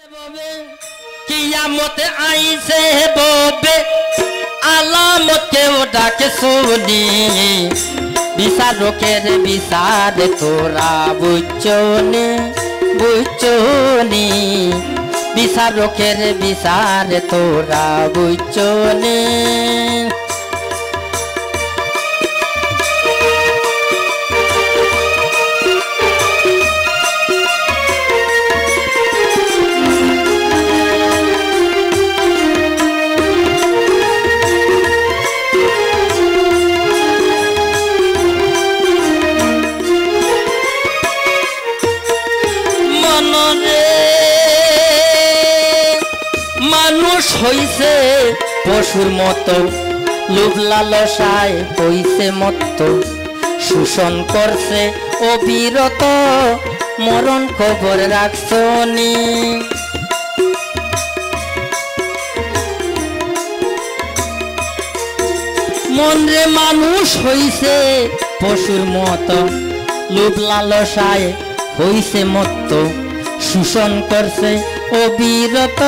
कियामत आई से बोबे आलामत के वो डाके सोनी बिसारो के रे बिसार तोरा बुचोनी बुचोनी बिसारो के रे बिसार तोरा बुचोनी হইছে পশুর মতো লোভ লালসায় হইছে মত্ত শোষণ করছে অবিরত মরণ খবর রাখছনি মন রে মানুষ হইছে পশুর মতো লোভ লালসায় হইছে মত্ত শোষণ করছে অবিরত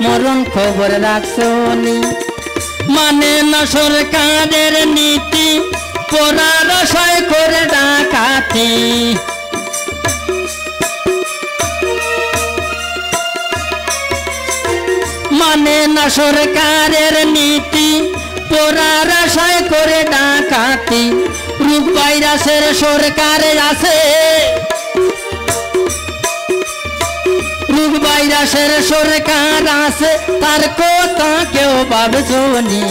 মরণ খবর রাখছনি মানে না সরকারের নীতি পরারসায় করে ডাকাতি মানে না সরকারের নীতি পরারসায় করে ডাকাতি রোগ ভাইরাসের সরকারে আছে রোগ ভাইরাসের সরকার আছে তার কথা কেউ ভাবছনি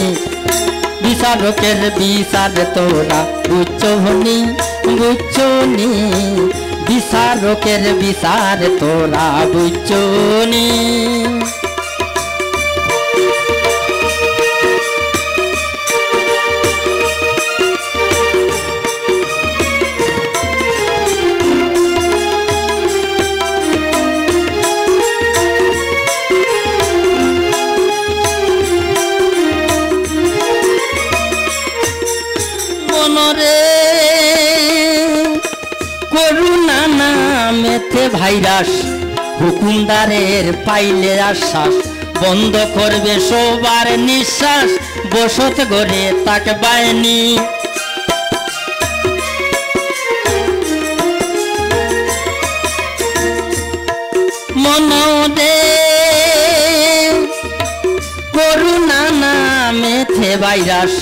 বিচারকের বিচার তোরা বুঝছনি বুঝছনি বিচারকের বিচার তোরা বুঝছনি করুণা নামেতে ভাইরাস হুকুমদারের পাইলে আশ্বাস বন্ধ করবে সবার নিঃশ্বাস বসত গড়ে তাকে বায়নি মনদে করুণা নামেতে ভাইরাস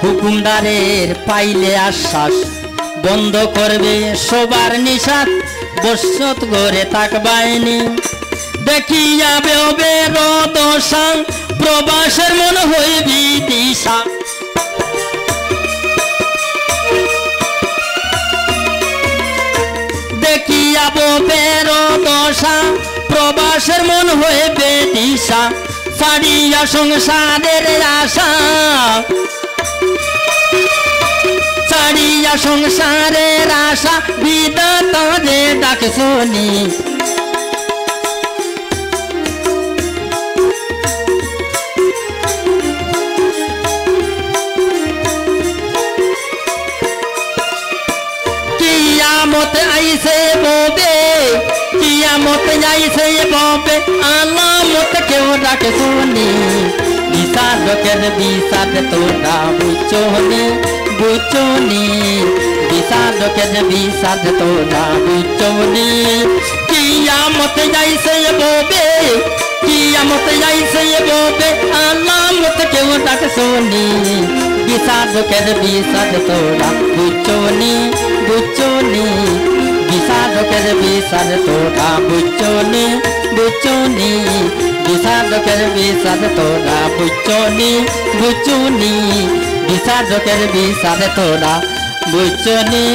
হুকুমদারের পাইলে আশ্বাস বন্ধ করবে সবার নিঃশ্বাস বসত গড়ে থাকবায়নি দেখিয়া বেরোদশা প্রবাসের মন হইবি দিশা দেখিয়া বেরোদশা প্রবাসের মন হইবে দিশা ছাড়িয়া সংসারের আশা ছাড়িয়া সংসারের আশা বিধাতা যে ডাকছনি কিয়ামত আইছে ববে কিয়ামত আইছে ববে আলামত কেউ ডাকছনি বিচারকের বিচার তোরা বুঝছনি বুঝছনি বিচারকের বিচার তোরা বুঝছনি কিয়ামত আইছে ববে কিয়ামত আইছে ববে আলামত কেউ ডাকছনি বিচারকের বিচার তোরা বুঝছনি বুঝছনি বিচারকের বিচার তোরা বুঝছনি বুঝছনি বিচারকের বিচার তোরা বুঝছনি বুঝছনি বিচারকের বিচার তোরা বুঝছনি।